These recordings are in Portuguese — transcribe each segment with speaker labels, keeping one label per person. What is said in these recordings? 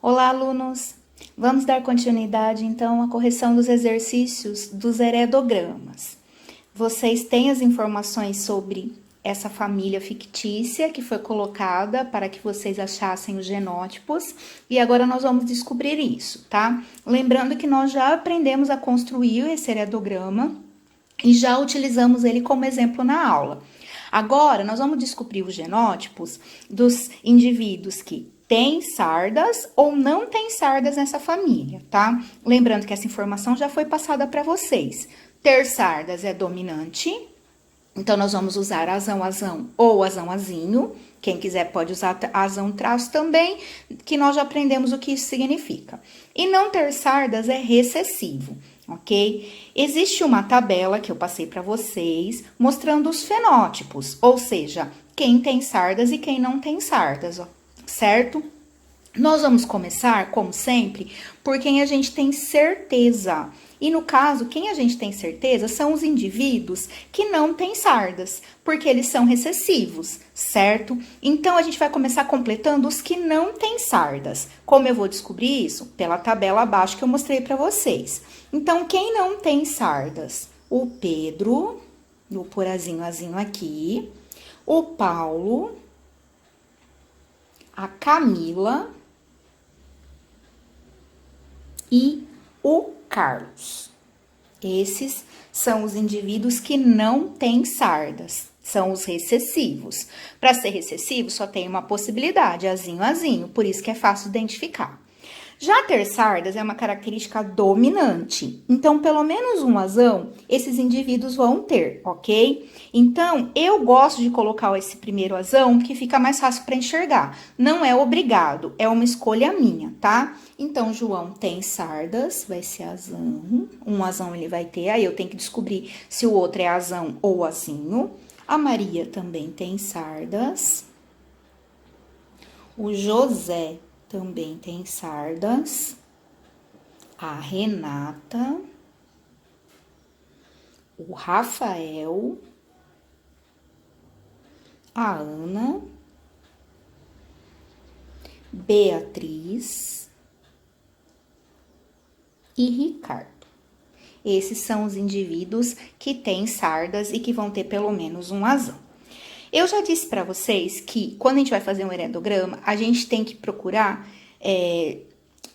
Speaker 1: Olá, alunos! Vamos dar continuidade, então, à correção dos exercícios dos heredogramas. Vocês têm as informações sobre essa família fictícia que foi colocada para que vocês achassem os genótipos e agora nós vamos descobrir isso, tá? Lembrando que nós já aprendemos a construir esse heredograma e já utilizamos ele como exemplo na aula. Agora, nós vamos descobrir os genótipos dos indivíduos que têm sardas ou não têm sardas nessa família, tá? Lembrando que essa informação já foi passada para vocês. Ter sardas é dominante, então nós vamos usar azão, azão ou azão, azinho. Quem quiser pode usar azão, traço também, que nós já aprendemos o que isso significa. E não ter sardas é recessivo, ok? Existe uma tabela que eu passei para vocês mostrando os fenótipos, ou seja, quem tem sardas e quem não tem sardas, certo? Nós vamos começar, como sempre, por quem a gente tem certeza. E no caso, quem a gente tem certeza são os indivíduos que não têm sardas, porque eles são recessivos, certo? Então, a gente vai começar completando os que não têm sardas. Como eu vou descobrir isso? Pela tabela abaixo que eu mostrei para vocês. Então, quem não tem sardas? O Pedro, vou pôr azinho aqui, o Paulo, a Camila e o Carlos. Esses são os indivíduos que não têm sardas, são os recessivos. Para ser recessivo, só tem uma possibilidade, azinho, azinho, por isso que é fácil identificar. Já ter sardas é uma característica dominante, então pelo menos um azão esses indivíduos vão ter, ok? Então eu gosto de colocar esse primeiro azão porque fica mais fácil para enxergar. Não é obrigado, é uma escolha minha, tá? Então João tem sardas, vai ser azão, um azão ele vai ter, aí eu tenho que descobrir se o outro é azão ou azinho. A Maria também tem sardas. O José também tem sardas, a Renata, o Rafael, a Ana, Beatriz e Ricardo. Esses são os indivíduos que têm sardas e que vão ter pelo menos um azão. Eu já disse para vocês que quando a gente vai fazer um heredograma, a gente tem que procurar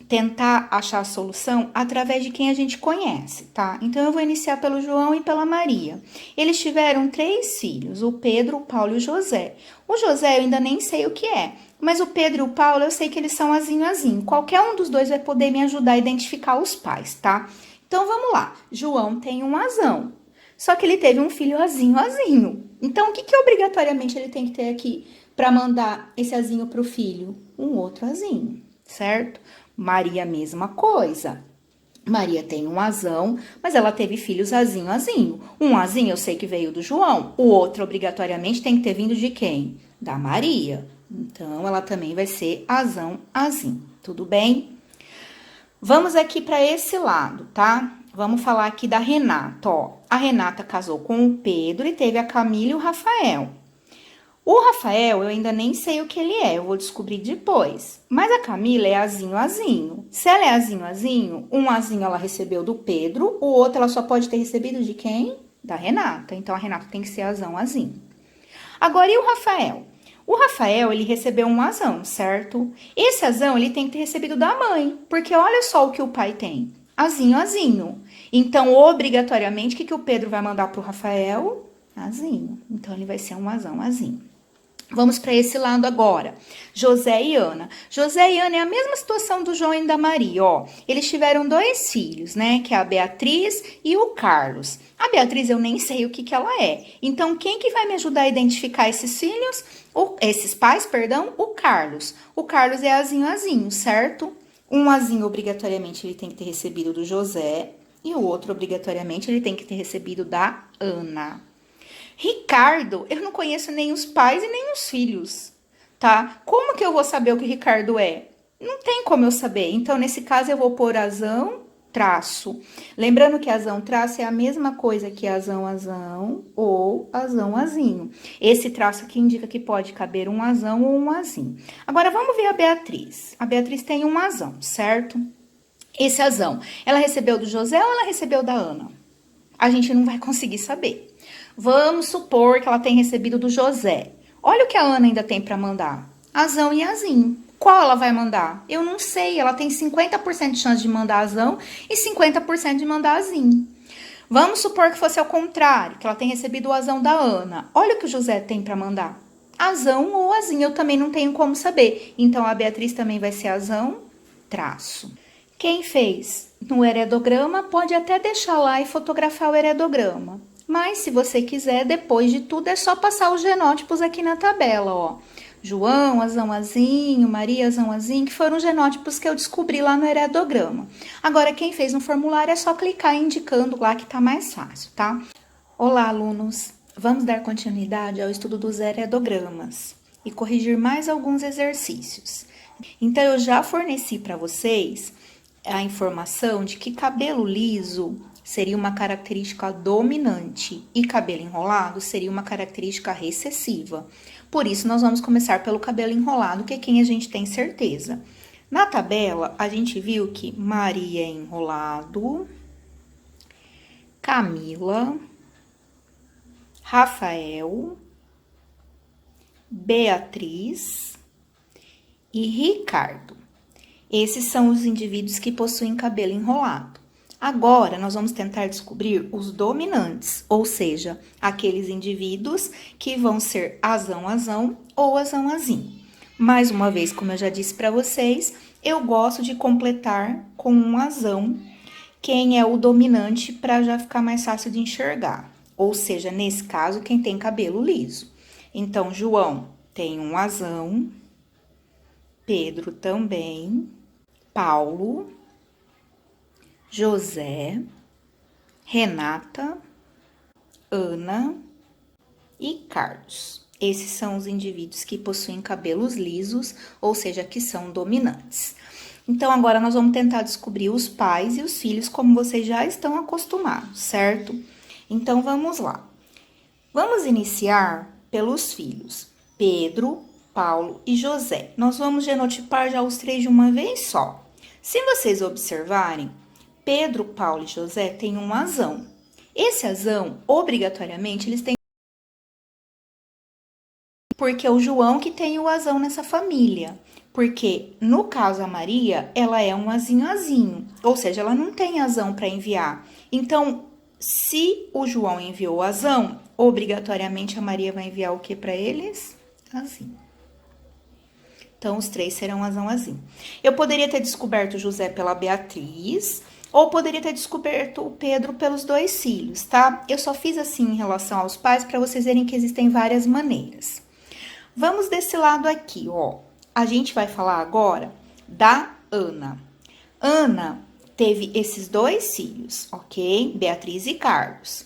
Speaker 1: tentar achar a solução através de quem a gente conhece, tá? Então, eu vou iniciar pelo João e pela Maria. Eles tiveram 3 filhos, o Pedro, o Paulo e o José. O José eu ainda nem sei o que é, mas o Pedro e o Paulo eu sei que eles são azinho, azinho. Qualquer um dos dois vai poder me ajudar a identificar os pais, tá? Então, vamos lá. João tem um azão. Só que ele teve um filho azinho, azinho. Então, o que obrigatoriamente ele tem que ter aqui para mandar esse azinho pro filho? Um outro azinho, certo? Maria, mesma coisa. Maria tem um azão, mas ela teve filhos azinho, azinho. Um azinho eu sei que veio do João. O outro, obrigatoriamente, tem que ter vindo de quem? Da Maria. Então, ela também vai ser azão, azinho. Tudo bem? Vamos aqui para esse lado, tá? Vamos falar aqui da Renata, ó. A Renata casou com o Pedro e teve a Camila e o Rafael. O Rafael, eu ainda nem sei o que ele é, eu vou descobrir depois. Mas a Camila é azinho, azinho. Se ela é azinho, azinho, um azinho ela recebeu do Pedro, o outro ela só pode ter recebido de quem? Da Renata. Então, a Renata tem que ser azão, azinho. Agora, e o Rafael? O Rafael, ele recebeu um azão, certo? Esse azão, ele tem que ter recebido da mãe, porque olha só o que o pai tem. Azinho, azinho. Então, obrigatoriamente, o que o Pedro vai mandar pro Rafael? Azinho. Então, ele vai ser um azão, azinho. Vamos para esse lado agora. José e Ana. José e Ana é a mesma situação do João e da Maria, ó. Eles tiveram 2 filhos, né? Que é a Beatriz e o Carlos. A Beatriz eu nem sei o que ela é. Então, quem que vai me ajudar a identificar esses filhos? Esses pais, perdão, o Carlos. O Carlos é azinho, azinho, certo? Um azinho, obrigatoriamente, ele tem que ter recebido do José. E o outro, obrigatoriamente, ele tem que ter recebido da Ana. Ricardo, eu não conheço nem os pais e nem os filhos, tá? Como que eu vou saber o que Ricardo é? Não tem como eu saber. Então, nesse caso, eu vou pôr azão, traço. Lembrando que azão traço é a mesma coisa que azão azão ou azão azinho. Esse traço aqui indica que pode caber um azão ou um azinho. Agora, vamos ver a Beatriz. A Beatriz tem um azão, certo? Esse azão, ela recebeu do José ou ela recebeu da Ana? A gente não vai conseguir saber. Vamos supor que ela tem recebido do José. Olha o que a Ana ainda tem para mandar. Azão e azinho. Qual ela vai mandar? Eu não sei. Ela tem 50% de chance de mandar azão e 50% de mandar azinho. Vamos supor que fosse ao contrário, que ela tem recebido o azão da Ana. Olha o que o José tem para mandar. Azão ou azinho. Eu também não tenho como saber. Então, a Beatriz também vai ser azão, traço. Quem fez no heredograma pode até deixar lá e fotografar o heredograma. Mas, se você quiser, depois de tudo, é só passar os genótipos aqui na tabela, ó. João, azão, azinho, Maria, azão, azinho, que foram os genótipos que eu descobri lá no heredograma. Agora, quem fez no formulário é só clicar indicando lá que tá mais fácil, tá? Olá, alunos! Vamos dar continuidade ao estudo dos heredogramas e corrigir mais alguns exercícios. Então, eu já forneci para vocês a informação de que cabelo liso seria uma característica dominante e cabelo enrolado seria uma característica recessiva. Por isso, nós vamos começar pelo cabelo enrolado, que é quem a gente tem certeza. Na tabela, a gente viu que Maria é enrolado, Camila, Rafael, Beatriz e Ricardo. Esses são os indivíduos que possuem cabelo enrolado. Agora, nós vamos tentar descobrir os dominantes, ou seja, aqueles indivíduos que vão ser azão-azão ou azão-azinho. Mais uma vez, como eu já disse para vocês, eu gosto de completar com um azão quem é o dominante para já ficar mais fácil de enxergar. Ou seja, nesse caso, quem tem cabelo liso. Então, João tem um azão, Pedro também, Paulo, José, Renata, Ana e Carlos. Esses são os indivíduos que possuem cabelos lisos, ou seja, que são dominantes. Então, agora nós vamos tentar descobrir os pais e os filhos, como vocês já estão acostumados, certo? Então, vamos lá. Vamos iniciar pelos filhos, Pedro, Paulo e José. Nós vamos genotipar já os três de uma vez só. Se vocês observarem, Pedro, Paulo e José têm um azão. Esse azão, obrigatoriamente, eles têm... Porque é o João que tem o azão nessa família. Porque, no caso, a Maria, ela é um azinho. Ou seja, ela não tem azão para enviar. Então, se o João enviou o azão, obrigatoriamente a Maria vai enviar o que para eles? Azinho. Então, os três serão azão-azinho. Eu poderia ter descoberto o José pela Beatriz, ou poderia ter descoberto o Pedro pelos dois filhos, tá? Eu só fiz assim em relação aos pais para vocês verem que existem várias maneiras. Vamos desse lado aqui, ó. A gente vai falar agora da Ana. Ana teve esses dois filhos, ok? Beatriz e Carlos.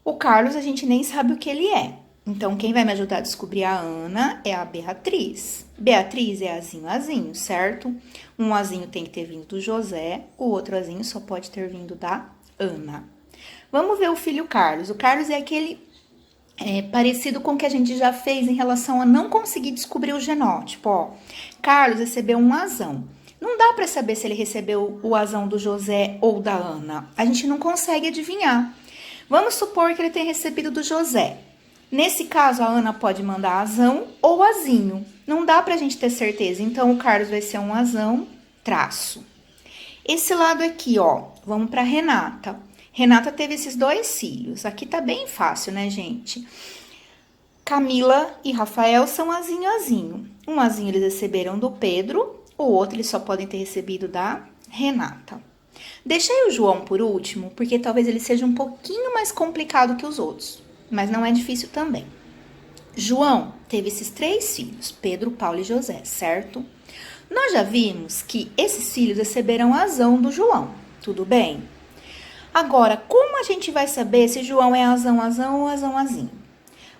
Speaker 1: O Carlos a gente nem sabe o que ele é. Então, quem vai me ajudar a descobrir a Ana é a Beatriz. Beatriz é azinho, certo? Um azinho tem que ter vindo do José, o outro azinho só pode ter vindo da Ana. Vamos ver o filho Carlos. O Carlos é aquele parecido com o que a gente já fez em relação a não conseguir descobrir o genótipo, ó. Carlos recebeu um azão. Não dá para saber se ele recebeu o azão do José ou da Ana. A gente não consegue adivinhar. Vamos supor que ele tenha recebido do José. Nesse caso, a Ana pode mandar azão ou azinho. Não dá pra gente ter certeza. Então, o Carlos vai ser um azão, traço. Esse lado aqui, ó, vamos pra Renata. Renata teve esses dois filhos. Aqui tá bem fácil, né, gente? Camila e Rafael são azinho. Um azinho eles receberam do Pedro, o outro eles só podem ter recebido da Renata. Deixei o João por último, porque talvez ele seja um pouquinho mais complicado que os outros. Mas não é difícil também. João teve esses três filhos, Pedro, Paulo e José, certo? Nós já vimos que esses filhos receberam azão do João, tudo bem? Agora, como a gente vai saber se João é azão ou azão-azinho?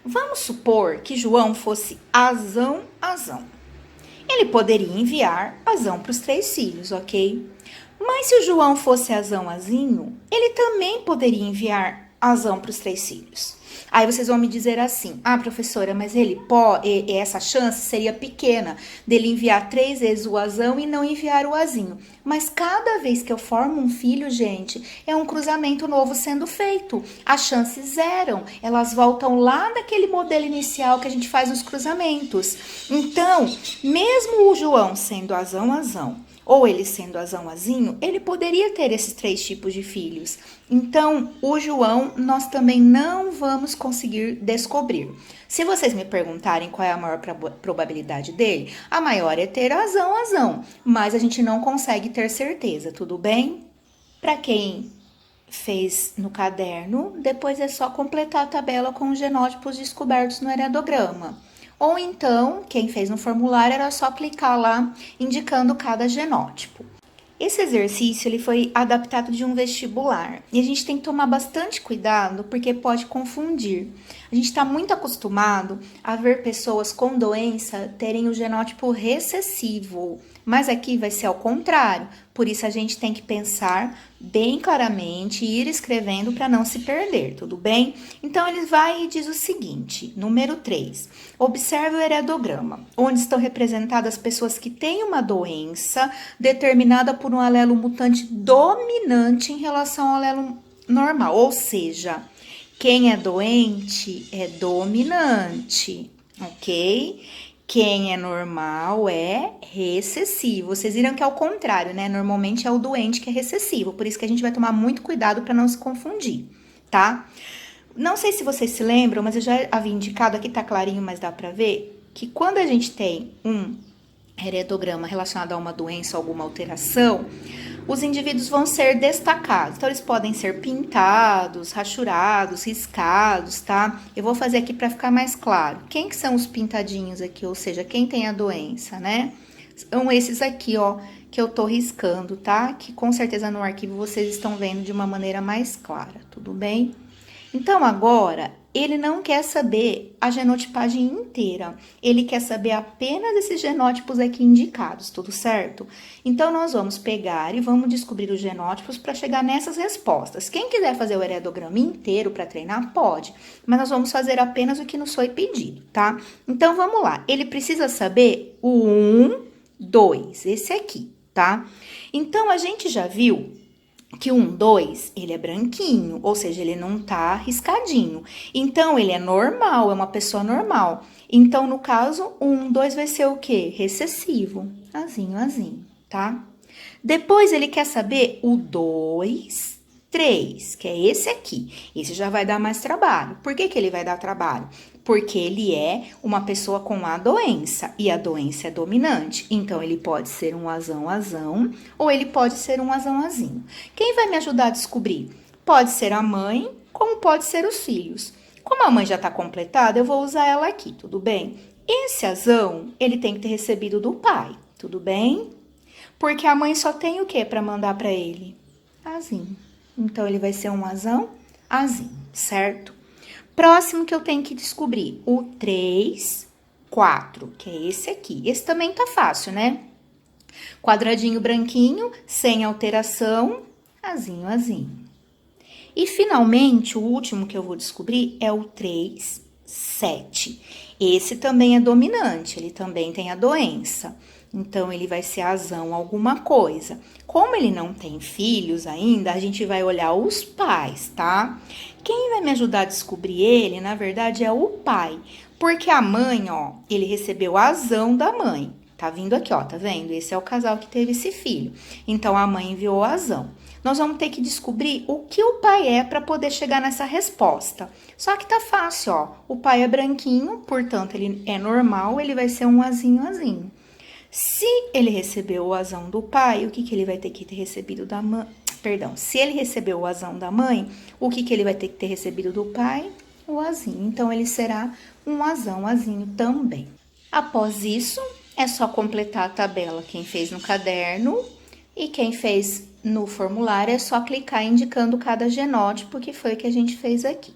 Speaker 1: Vamos supor que João fosse azão. ele poderia enviar azão para os 3 filhos, ok? Mas se o João fosse azão azinho, ele também poderia enviar azão para os 3 filhos. Aí vocês vão me dizer assim, professora, mas ele pode, essa chance seria pequena dele enviar 3 vezes o azão e não enviar o azinho. Mas cada vez que eu formo um filho, gente, é um cruzamento novo sendo feito. As chances zeram, elas voltam lá daquele modelo inicial que a gente faz nos cruzamentos. Então, mesmo o João sendo azão, ou ele sendo azinho, ele poderia ter esses 3 tipos de filhos. Então, o João, nós também não vamos conseguir descobrir. Se vocês me perguntarem qual é a maior probabilidade dele, a maior é ter azão, mas a gente não consegue ter certeza, tudo bem? Para quem fez no caderno, depois é só completar a tabela com os genótipos descobertos no heredograma. Ou então, quem fez no formulário era só clicar lá, indicando cada genótipo. Esse exercício ele foi adaptado de um vestibular e a gente tem que tomar bastante cuidado porque pode confundir. A gente está muito acostumado a ver pessoas com doença terem o genótipo recessivo, mas aqui vai ser ao contrário. Por isso a gente tem que pensar bem claramente e ir escrevendo para não se perder, tudo bem? Então ele vai e diz o seguinte, número 3. Observe o heredograma, onde estão representadas pessoas que têm uma doença determinada por um alelo mutante dominante em relação ao alelo normal, ou seja, quem é doente é dominante, ok? Quem é normal é recessivo. Vocês viram que é o contrário, né? Normalmente é o doente que é recessivo, por isso que a gente vai tomar muito cuidado para não se confundir, tá? Não sei se vocês se lembram, mas eu já havia indicado, aqui tá clarinho, mas dá para ver, que quando a gente tem um heredograma relacionado a uma doença, alguma alteração, os indivíduos vão ser destacados. Então, eles podem ser pintados, rachurados, riscados, tá? Eu vou fazer aqui para ficar mais claro. Quem que são os pintadinhos aqui? Ou seja, quem tem a doença, né? São esses aqui, ó, que eu tô riscando, tá? Que com certeza no arquivo vocês estão vendo de uma maneira mais clara, tudo bem? Então, agora, ele não quer saber a genotipagem inteira. Ele quer saber apenas esses genótipos aqui indicados, tudo certo? Então, nós vamos pegar e vamos descobrir os genótipos para chegar nessas respostas. Quem quiser fazer o heredograma inteiro para treinar, pode. Mas nós vamos fazer apenas o que nos foi pedido, tá? Então, vamos lá. Ele precisa saber o 1, 2, esse aqui, tá? Então, a gente já viu que o 1, 2, ele é branquinho, ou seja, ele não tá riscadinho. Então, ele é normal, é uma pessoa normal. Então, no caso, o 1, 2 vai ser o quê? Recessivo. Azinho, tá? Depois, ele quer saber o 2, 3, que é esse aqui. Esse já vai dar mais trabalho. Por que que ele vai dar trabalho? Porque ele é uma pessoa com a doença, e a doença é dominante. Então, ele pode ser um azão, ou ele pode ser um azinho. Quem vai me ajudar a descobrir? Pode ser a mãe, como pode ser os filhos. Como a mãe já está completada, eu vou usar ela aqui, tudo bem? Esse azão, ele tem que ter recebido do pai, tudo bem? Porque a mãe só tem o que para mandar para ele? Azinho. Então, ele vai ser um azinho, certo? Próximo que eu tenho que descobrir, o 3, 4, que é esse aqui. Esse também tá fácil, né? Quadradinho branquinho, sem alteração, azinho. E, finalmente, o último que eu vou descobrir é o 3, 7. Esse também é dominante, ele também tem a doença. Então, ele vai ser azão alguma coisa. Como ele não tem filhos ainda, a gente vai olhar os pais, tá? Quem vai me ajudar a descobrir ele, na verdade, é o pai. Porque a mãe, ó, ele recebeu a azão da mãe. Tá vindo aqui, ó, tá vendo? Esse é o casal que teve esse filho. Então, a mãe enviou a azão. Nós vamos ter que descobrir o que o pai é para poder chegar nessa resposta. Só que tá fácil, ó. O pai é branquinho, portanto, ele é normal, ele vai ser um azinho. Se ele recebeu o azão do pai, o que que ele vai ter que ter recebido da mãe? Perdão, se ele recebeu o azão da mãe, o que que ele vai ter que ter recebido do pai? O azinho. Então, ele será um azinho também. Após isso, é só completar a tabela. Quem fez no caderno e quem fez no formulário é só clicar indicando cada genótipo, que foi o que a gente fez aqui.